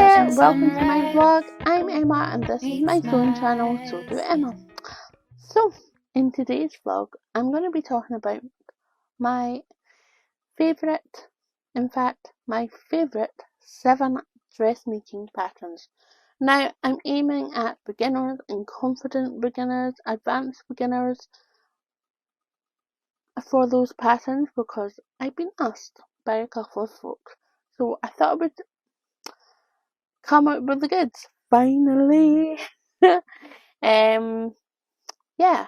there, welcome to my vlog. I'm Emma and this is my sewing channel, So Do Emma. So, in today's vlog, I'm going to be talking about my favourite, in fact, my favourite 7 dressmaking patterns. Now, I'm aiming at beginners and confident beginners, advanced beginners for those patterns because I've been asked by a couple of folks. So I thought I would come out with the goods finally. Yeah,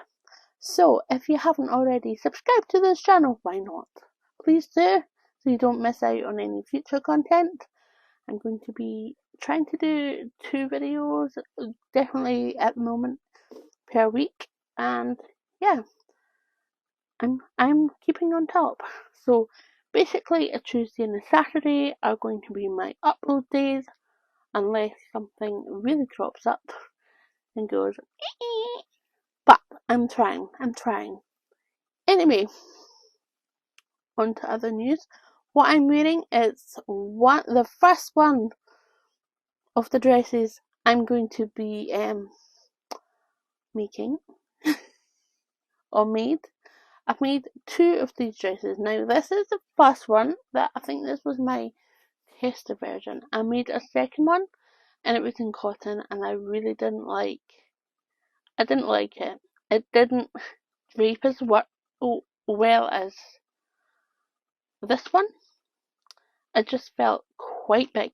so if you haven't already subscribed to this channel, why not? Please do, so you don't miss out on any future content. I'm going to be trying to do 2 videos, definitely at the moment, per week, and yeah, I'm keeping on top. So basically a Tuesday and a Saturday are going to be my upload days, unless something really crops up and goes but I'm trying. Anyway, on to other news. What I'm wearing is the first one of the dresses I'm going to be making or made. I've made 2 of these dresses. Now this is the first one that I think this was my tester version. I made a second one and it was in cotton and I really didn't like it. It didn't drape as well as this one. It just felt quite big.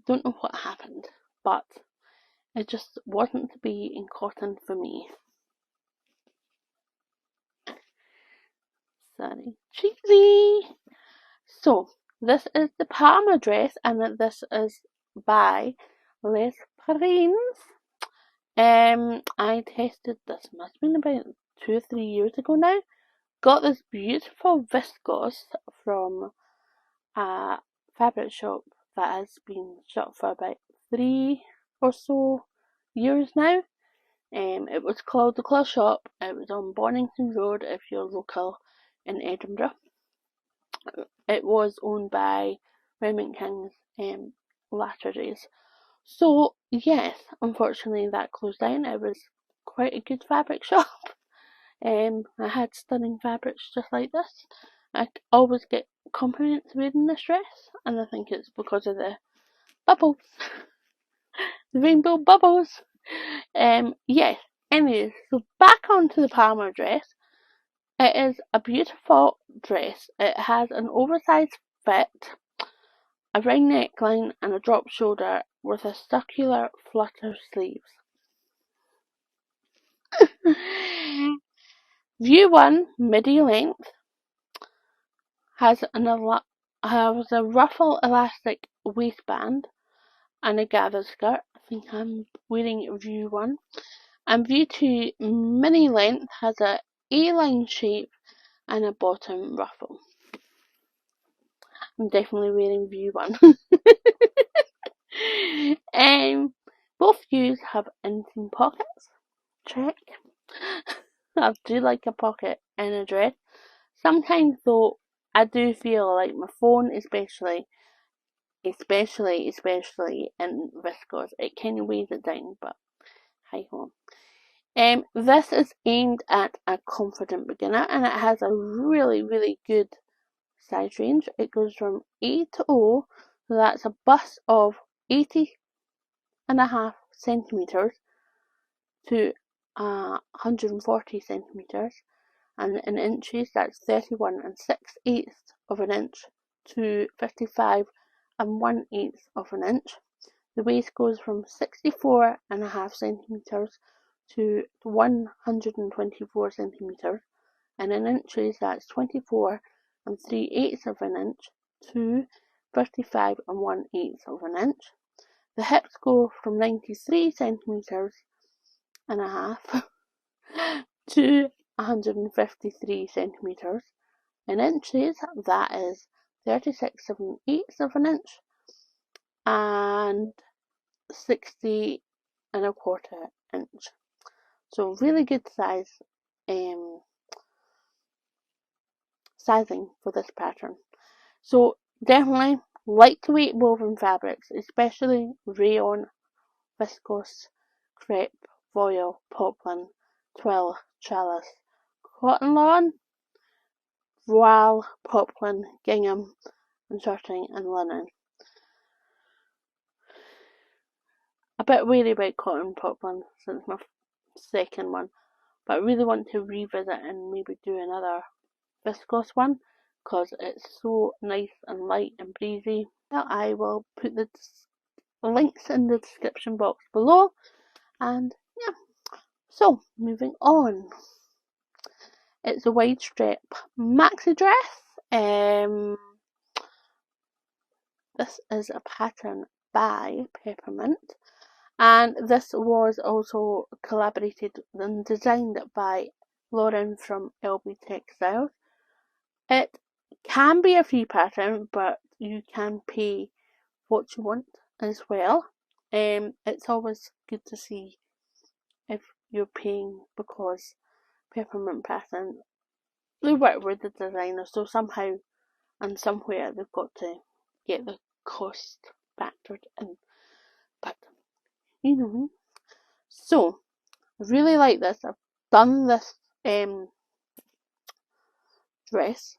Don't know what happened, but it just wasn't to be in cotton for me. Sorry, cheesy. So this is the Palma Dress, and this is by Les Perines. I tested this. Must have been about 2 or 3 years ago now. Got this beautiful viscose from a fabric shop that has been shut for about 3 or so years now. It was called the Claw Shop. It was on Bonington Road if you're local in Edinburgh. It was owned by Remington King's latter days. So yes, unfortunately that closed down. It was quite a good fabric shop. I had stunning fabrics just like this. I always get compliments wearing this dress, and I think it's because of the bubbles, the rainbow bubbles. Yes. Anyway, so back onto the Palma dress. It is a beautiful dress. It has an oversized fit, a round neckline, and a drop shoulder with a circular flutter sleeves. View 1 midi length has a ruffle elastic waistband and a gather skirt. I think I'm wearing view 1. And view 2 mini length has a A-line shape and a bottom ruffle. I'm definitely wearing view 1. Both views have inseam pockets. Check. I do like a pocket in a dress. Sometimes though, I do feel like my phone, especially in viscose, it kind of weighs it down, but hi ho. This is aimed at a confident beginner and it has a really, really good size range. It goes from A to O, so that's a bust of 80.5 centimeters to 140 centimeters, and in inches that's 31 6/8 of an inch to 55 1/8 of an inch. The waist goes from 64.5 centimeters to 124 centimeters, and in inches that's 24 3/8 of an inch to 55 1/8 of an inch. The hips go from 93 centimeters and a half to 153 centimeters. In inches, that is 36 7/8 of an inch and 60 1/4 inch. So really good sizing for this pattern. So definitely lightweight woven fabrics, especially rayon, viscose, crepe, voile, poplin, twill, challis, cotton lawn, voile, poplin, gingham, and shirting and linen. A bit wary about cotton poplin since my second one, but I really want to revisit and maybe do another viscose one because it's so nice and light and breezy. Well, I will put the links in the description box below, and yeah, so moving on. It's a wide strap maxi dress. This is a pattern by Peppermint, and this was also collaborated and designed by Lauren from LB Textiles. It can be a free pattern, but you can pay what you want as well. It's always good to see if you're paying, because Peppermint pattern, they work with the designer, so somehow and somewhere they've got to get the cost factored in. But you know, so I really like this. I've done this dress.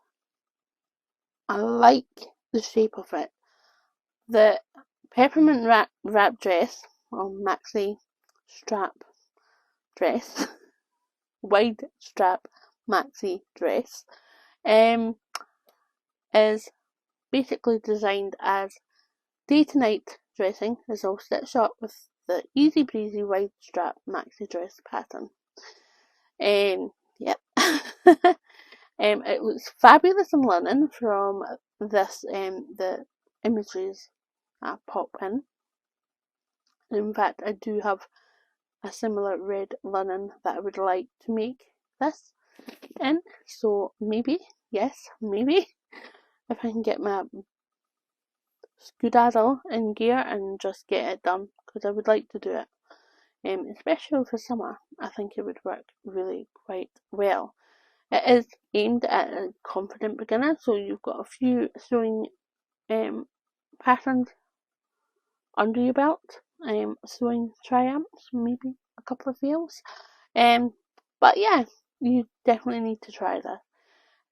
I like the shape of it. The Peppermint wrap dress, or maxi strap dress, wide strap maxi dress, is basically designed as day to night dressing. Is all stitched up with the easy breezy wide strap maxi dress pattern. Yep. It looks fabulous in linen from this, the images pop in. In fact, I do have a similar red linen that I would like to make this in, so maybe, yes, maybe, if I can get my skedaddle in gear and just get it done, because I would like to do it, especially for summer. I think it would work really quite well. It is aimed at a confident beginner, so you've got a few sewing patterns under your belt, sewing triumphs, maybe a couple of fails. But yeah, you definitely need to try this.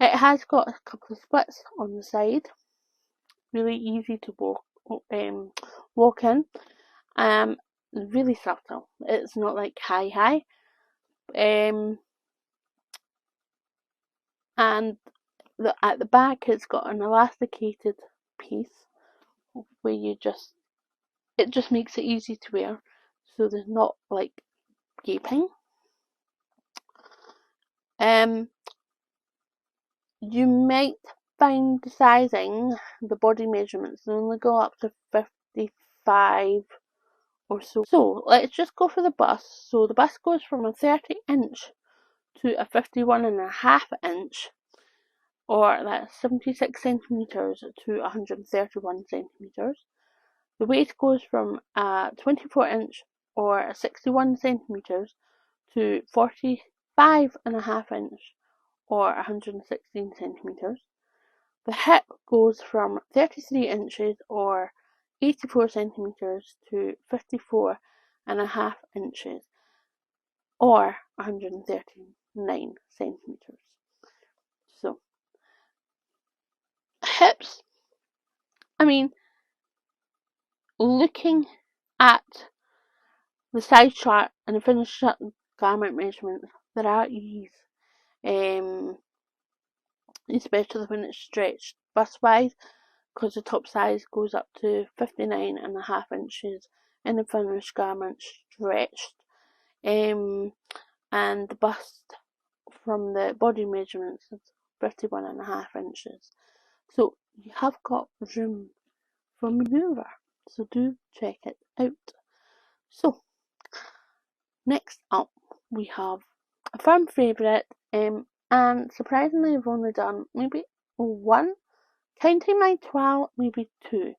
It has got a couple of splits on the side, really easy to walk in. Really subtle. It's not like high. And at the back it's got an elasticated piece where it just makes it easy to wear, so there's not like gaping. You might find the sizing, the body measurements, they only go up to 55 or so. So let's just go for the bust. So the bust goes from a 30-inch to a 51.5-inch, or that's 76 centimeters to 131 centimeters. The waist goes from a 24-inch or 61 centimeters to 45.5-inch or 116 centimeters. The hip goes from 33 inches or 84 centimeters to 54.5 inches or 139 centimeters. So, hips, I mean, looking at the size chart and the finished garment measurements, they're at ease, especially when it's stretched bust wise, because the top size goes up to 59.5 inches in the finished garment stretched, and the bust from the body measurements is 51.5 inches. So you have got room for manoeuvre, so do check it out. So next up we have a firm favourite, and surprisingly I've only done maybe one, counting my twill, maybe two,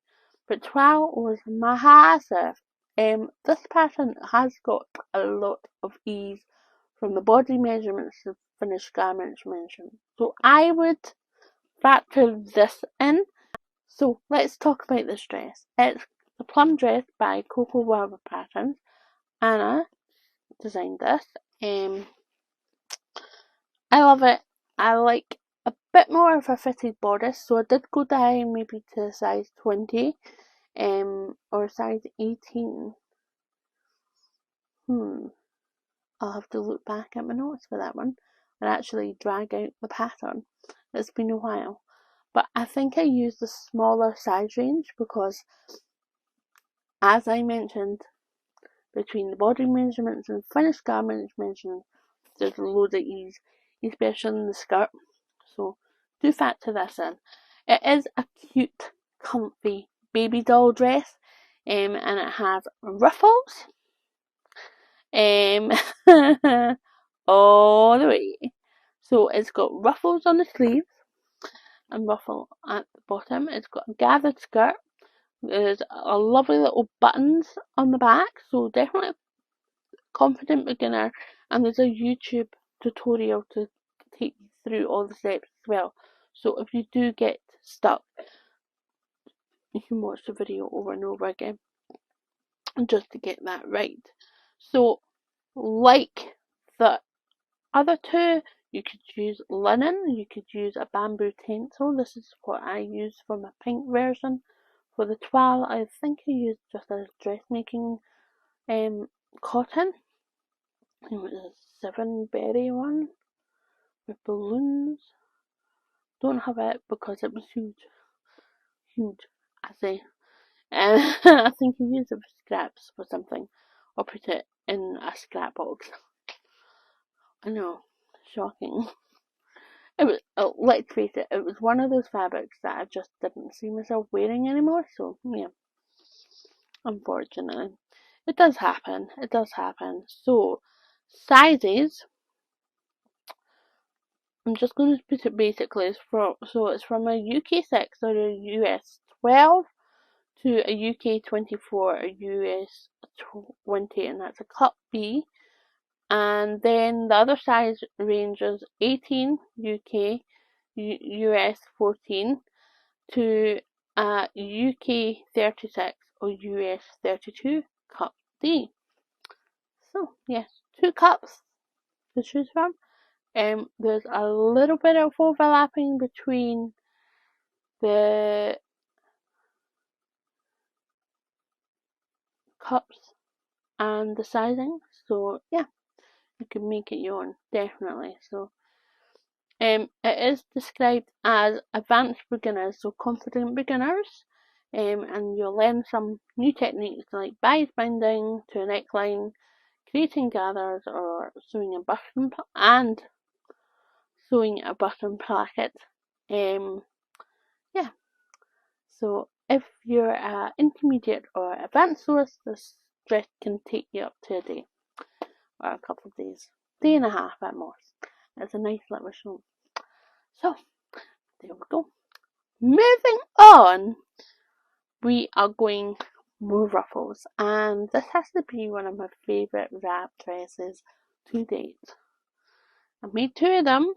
but twill was massive. This pattern has got a lot of ease from the body measurements to finished garments mentioned, so I would factor this in. So let's talk about this dress. It's the Plum Dress by Cocowawa Patterns. Anna designed this. I love it. I like a bit more of a fitted bodice, so I did go down maybe to size 20, or size 18. I'll have to look back at my notes for that one and actually drag out the pattern. It's been a while. But I think I used the smaller size range because, as I mentioned, between the body measurements and finished garment measurements, there's a load of ease, especially in the skirt. So do factor this in. It is a cute, comfy baby doll dress, and it has ruffles, all the way. So it's got ruffles on the sleeves and ruffle at the bottom. It's got a gathered skirt. There's a lovely little buttons on the back, so definitely confident beginner, and there's a YouTube tutorial to take you through all the steps as well. So if you do get stuck, you can watch the video over and over again just to get that right. So like the other two, you could use linen, you could use a bamboo tencel. This is what I used for my pink version. For the toile, I think I used just a dressmaking cotton. It was a 7-berry one with balloons. Don't have it because it was huge. I say, I think I used it for scraps or something, or put it in a scrap box. I know, shocking. It was, let's face it, it was one of those fabrics that I just didn't see myself wearing anymore. So yeah, unfortunately, it does happen. It does happen. So sizes. I'm just going to put it basically so it's from a UK 6 or a US 12 to a UK 24 or US 20, and that's a cup B. And then the other size ranges 18 UK, US 14 to a UK 36 or US 32 cup D. So yes, 2 cups to choose from. There's a little bit of overlapping between the cups and the sizing, so yeah, you can make it your own, definitely. So it is described as advanced beginners, so confident beginners, and you'll learn some new techniques like bias binding to a neckline, creating gathers, or sewing a button placket. Yeah, so if you're an intermediate or advanced source, this dress can take you up to a day or a couple of days, day and a half at most. It's a nice little show. So there we go. Moving on, we are going more ruffles, and this has to be one of my favourite wrap dresses to date. I made 2 of them,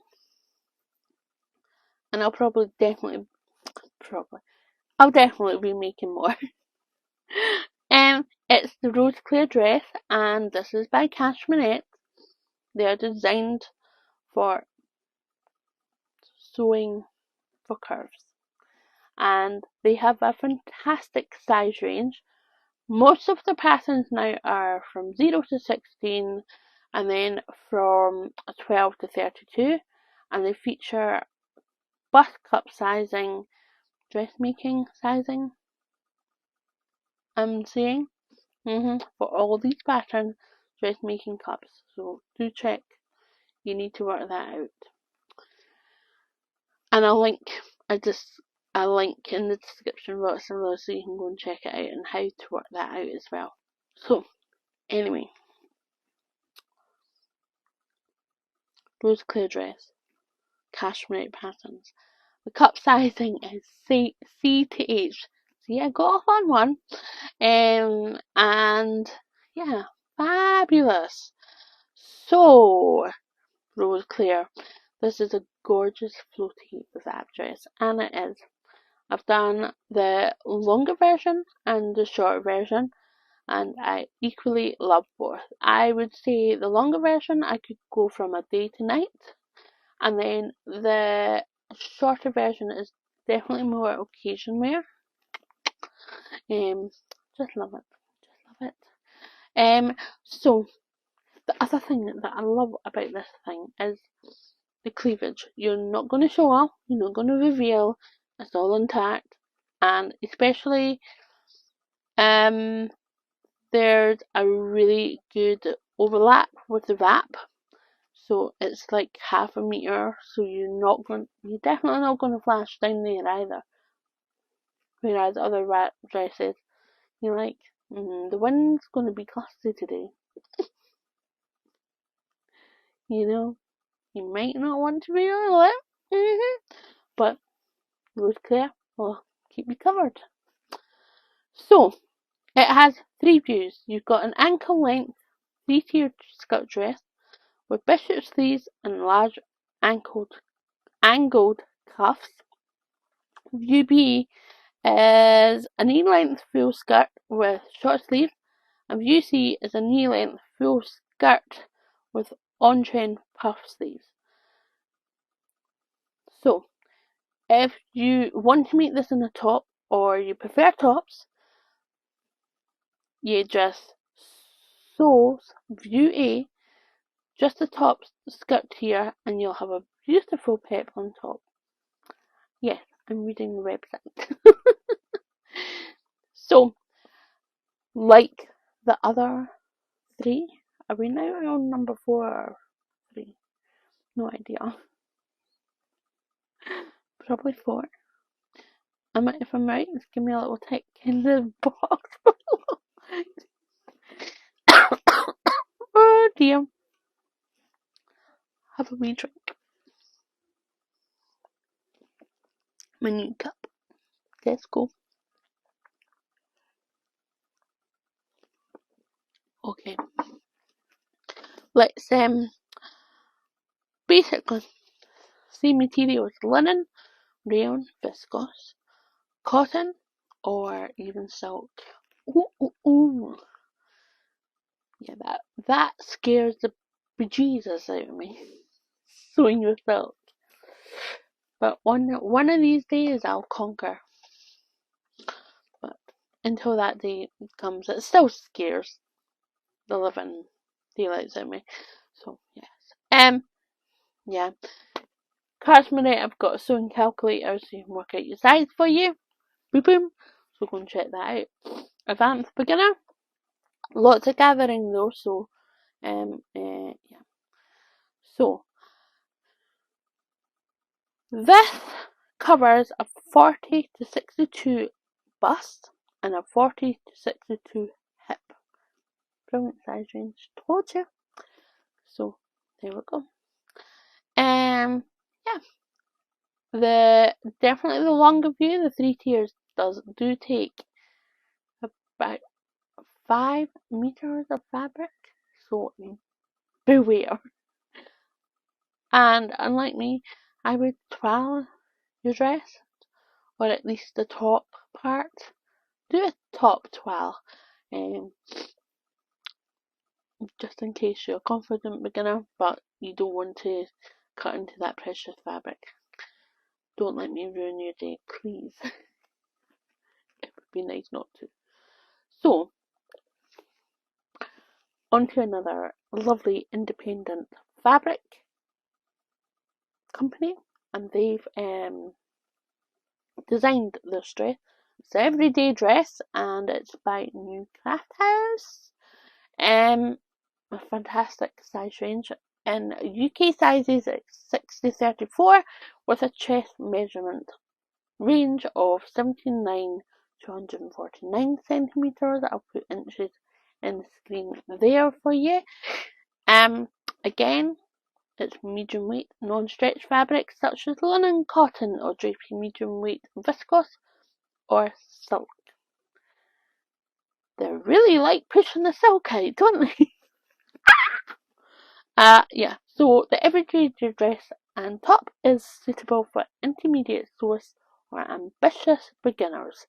and I'll definitely be making more. It's the Roseclair Dress, and this is by Cashmerette. They are designed for sewing for curves, and they have a fantastic size range. Most of the patterns now are from 0 to 16, and then from 12 to 32, and they feature bust cup sizing, dressmaking sizing. I'm saying for all these patterns, dressmaking cups. So do check. You need to work that out. And a link in the description box below so you can go and check it out and how to work that out as well. So anyway, Roseclair Dress, Cashmerette patterns. The cup sizing is C to H. See, I got off on one. And yeah, fabulous. So, Roseclair, this is a gorgeous floaty wrap dress, and it is. I've done the longer version and the shorter version, and I equally love both. I would say the longer version I could go from a day to night, and then the shorter version is definitely more occasion wear. Just love it. Just love it. So the other thing that I love about this thing is the cleavage. You're not going to show off. You're not going to reveal. It's all intact, and especially there's a really good overlap with the wrap. So it's like half a meter, so you're definitely not going to flash down there either. Whereas other wrap dresses, you're like, the wind's going to be gusty today. You know, you might not want to reveal it, but Roseclair will keep you covered. So, it has 3 views. You've got an ankle length 3-tiered skirt dress with bishop sleeves and large angled cuffs. View B is a knee-length full skirt with short sleeves, and View C is a knee-length full skirt with on-trend puff sleeves. So, if you want to make this in a top, or you prefer tops, you just sew View A, just the top skirt here, and you'll have a beautiful peplum top. Yes, I'm reading the website. So, like the other 3, are we now on number 4 or 3? No idea. Probably 4. If I'm right, just give me a little tick in the box below. Oh dear. Have a wee drink. My new cup. Let's go. Okay. Let's basically see materials: linen, rayon, viscose, cotton, or even silk. Ooh. Yeah, that scares the bejesus out of me. Sewing with silk. But one of these days I'll conquer. But until that day comes, it still scares the living daylights out of me. So yes. Yeah. Cashmerette, I've got a sewing calculator so you can work out your size for you. Boom. So go and check that out. Advanced beginner. Lots of gathering though, so yeah. So this covers a 40 to 62 bust and a 40 to 62 hip. Brilliant size range, told you. So there we go. Yeah. Definitely the longer view, the 3 tiers do take about 5 meters of fabric, so beware. And unlike me, I would twirl your dress, or at least the top part. Do a top twirl, just in case you're a confident beginner, but you don't want to cut into that precious fabric. Don't let me ruin your day, please. It would be nice not to. So, onto another lovely independent fabric company, and they've designed this dress. It's an everyday dress, and it's by New Craft House. A fantastic size range. In UK sizes, it's 6 to 34 with a chest measurement range of 79 to 149 centimeters. I'll put inches in the screen there for you. Again, it's medium weight non-stretch fabrics such as linen, cotton, or drapey medium weight viscose or silk. They really like pushing the silk out, don't they? Yeah, so the everyday dress and top is suitable for intermediate source for ambitious beginners.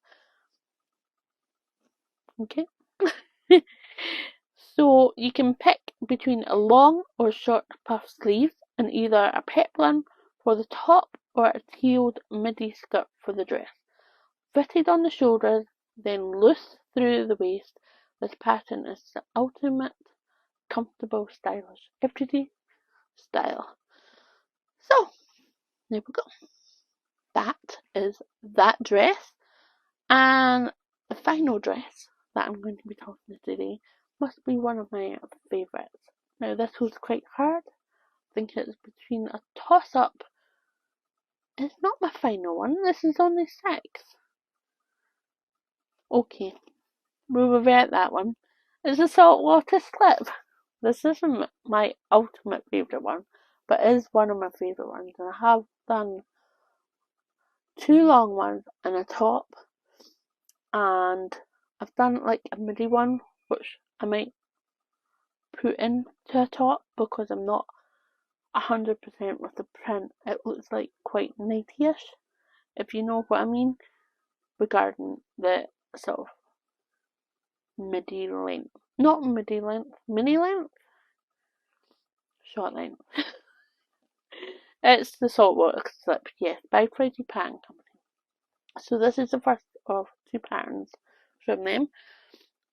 Okay. So you can pick between a long or short puff sleeve and either a peplum for the top or a tailed midi skirt for the dress. Fitted on the shoulders, then loose through the waist, this pattern is the ultimate comfortable, stylish, everyday style. So, there we go. That is that dress. And the final dress that I'm going to be talking about today must be one of my favourites. Now, this was quite hard. I think it's between a toss-up. It's not my final one. This is only 6. Okay, we'll revert that one. It's a saltwater slip. This isn't my ultimate favourite one, but it is one of my favourite ones. And I have done 2 long ones and a top. And I've done like a midi one, which I might put into a top because I'm not 100% with the print. It looks like quite 90ish, if you know what I mean, regarding the sort of midi length. Not midi length, mini length? Short length. It's the Saltwater slip, yes, by Friday Pattern Company. So this is the first of 2 patterns from them.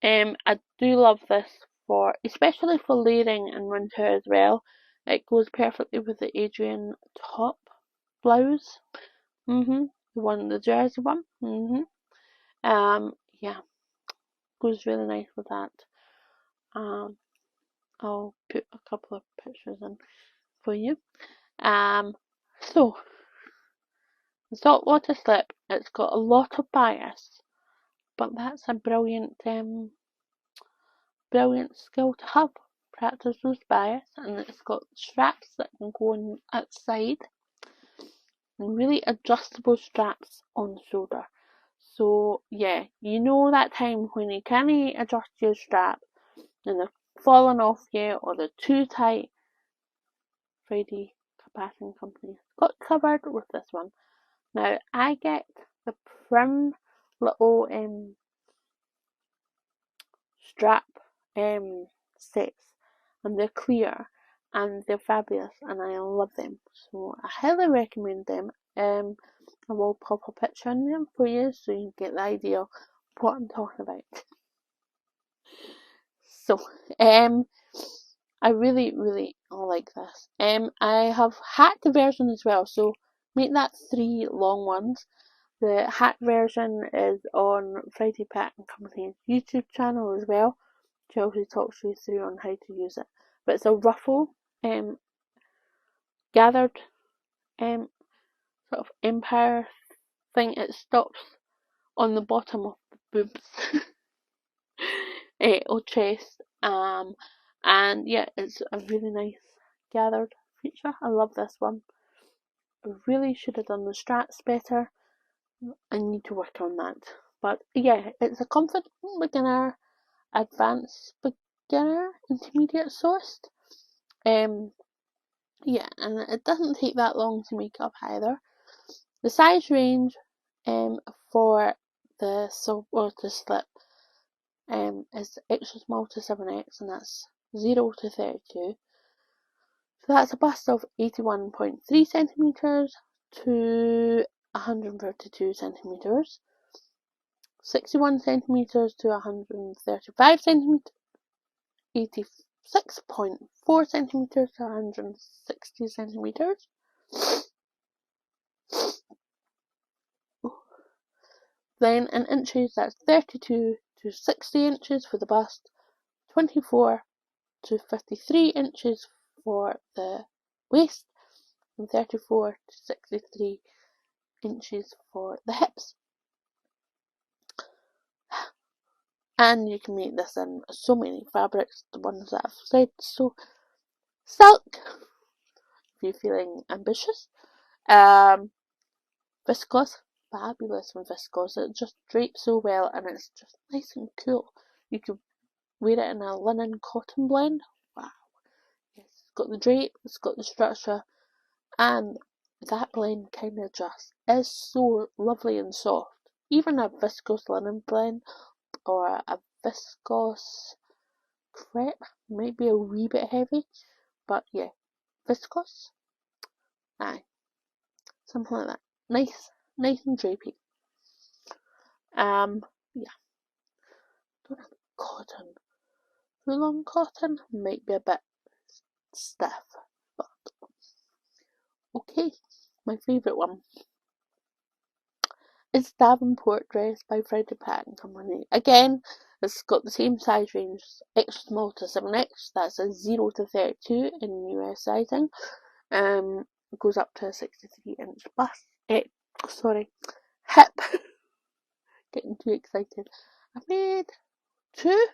I do love this for, especially for layering in winter as well. It goes perfectly with the Adrian top blouse. The jersey one. Yeah, goes really nice with that. I'll put a couple of pictures in for you. So the saltwater slip, it's got a lot of bias, but that's a brilliant skill to have. Practice those bias, and it's got straps that can go on outside, and really adjustable straps on the shoulder. So yeah, you know that time when you can't adjust your strap and they're falling off you or they're too tight. Friday Pattern Company got covered with this one. Now I get the prim little strap sets, and they're clear and they're fabulous and I love them. So I highly recommend them. I will pop a picture in them for you so you can get the idea of what I'm talking about. So, I really, really like this. I have hat version as well, so make that 3 long ones. The hat version is on Friday Pattern Company's YouTube channel as well. Chelsea talks you through on how to use it. But it's a ruffle, gathered, sort of empire thing. It stops on the bottom of the boobs or chest. And yeah, it's a really nice gathered feature. I love this one. I really should have done the straps better. I need to work on that. But yeah, it's a confident beginner, advanced beginner, intermediate sourced. Yeah, and it doesn't take that long to make up either. The size range for the saltwater slip is extra small to 7X, and that's 0 to 32. So that's a bust of 81.3 centimetres to 132 centimetres, 61 centimetres to 135 centimetres, 86.4 centimetres to 160 centimetres. Then in inches, that's 32 to 60 inches for the bust, 24 to 53 inches for the waist, and 34 to 63 inches for the hips. And you can make this in so many fabrics, the ones that I've said. So silk, if you're feeling ambitious. Viscose, fabulous from viscose. It just drapes so well and it's just nice and cool. You can wear it in a linen cotton blend. Wow. Yes, it's got the drape, it's got the structure, and that blend kind of just is so lovely and soft. Even a viscose linen blend or a viscose crepe might be a wee bit heavy, but yeah, viscose, aye, something like that. Nice and drapey. Yeah, don't have cotton. Full-on cotton might be a bit stiff, but okay. My favourite one is Davenport Dress by Freddie Pack and Company. Again, it's got the same size range, extra small to 7X. That's a 0 to 32 in US sizing. It goes up to a 63-inch bust. Hip. Getting too excited. I've made 2?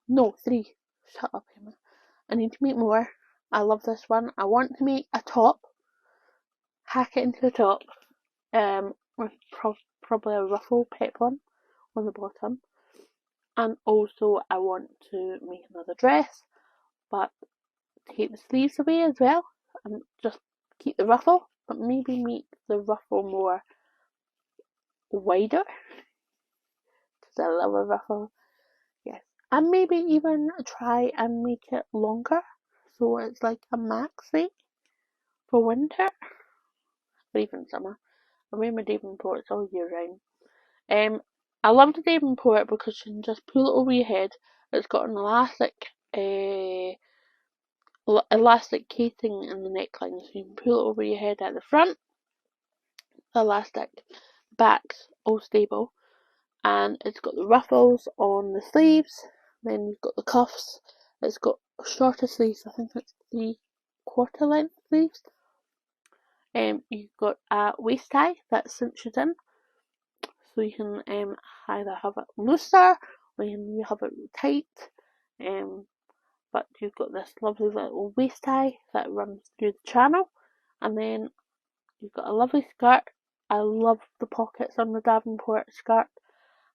No, 3. Shut up, Emma. I need to make more. I love this one. I want to make a top. Hack it into a top. With probably a ruffle peplum on the bottom. And also I want to make another dress, but take the sleeves away as well. And just keep the ruffle, but maybe make the ruffle more wider. Because I love a ruffle. Yes. And maybe even try and make it longer. So it's like a maxi for winter. Or even summer. I wear my Davenports all year round. I love the Davenport because you can just pull it over your head. It's got an elastic casing in the neckline, so you can pull it over your head at the front. The elastic back's all stable, and it's got the ruffles on the sleeves. Then you've got the cuffs. It's got shorter sleeves. I think it's 3/4 length sleeves. You've got a waist tie that cinches in, so you can either have it looser or you have it tight. But you've got this lovely little waist tie that runs through the channel, and then you've got a lovely skirt. I love the pockets on the Davenport skirt,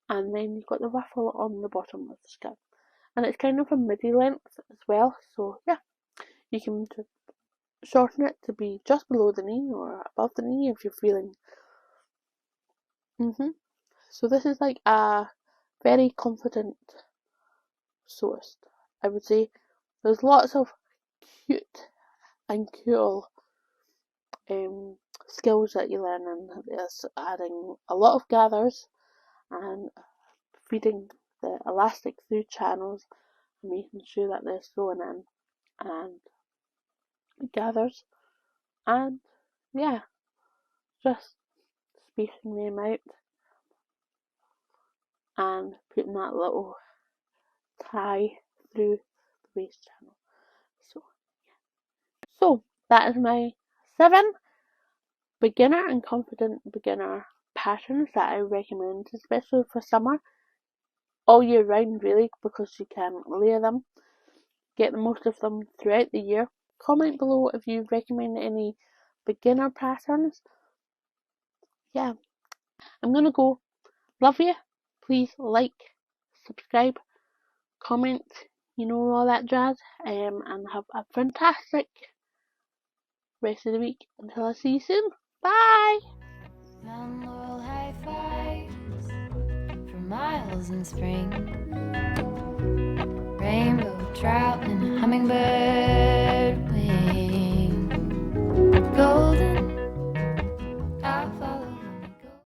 and then you've got the ruffle on the bottom of the skirt, and it's kind of a midi length as well. So yeah, you can shorten it to be just below the knee or above the knee if you're feeling. So this is like a very confident source, I would say. There's lots of cute and cool skills that you learn, and it's adding a lot of gathers and feeding the elastic through channels and making sure that they're sewn in and gathers, and yeah, just spacing them out and putting that little tie through the waist channel. So that is my 7 beginner and confident beginner patterns that I recommend, especially for summer, all year round really, because you can layer them, get the most of them throughout the year. Comment below if you recommend any beginner patterns. Yeah, I'm gonna go. Love you. Please like, subscribe, comment, all that jazz, and have a fantastic rest of the week until I see you soon. Bye! Mountain laurel high fives for miles in spring. Rainbow trout and hummingbird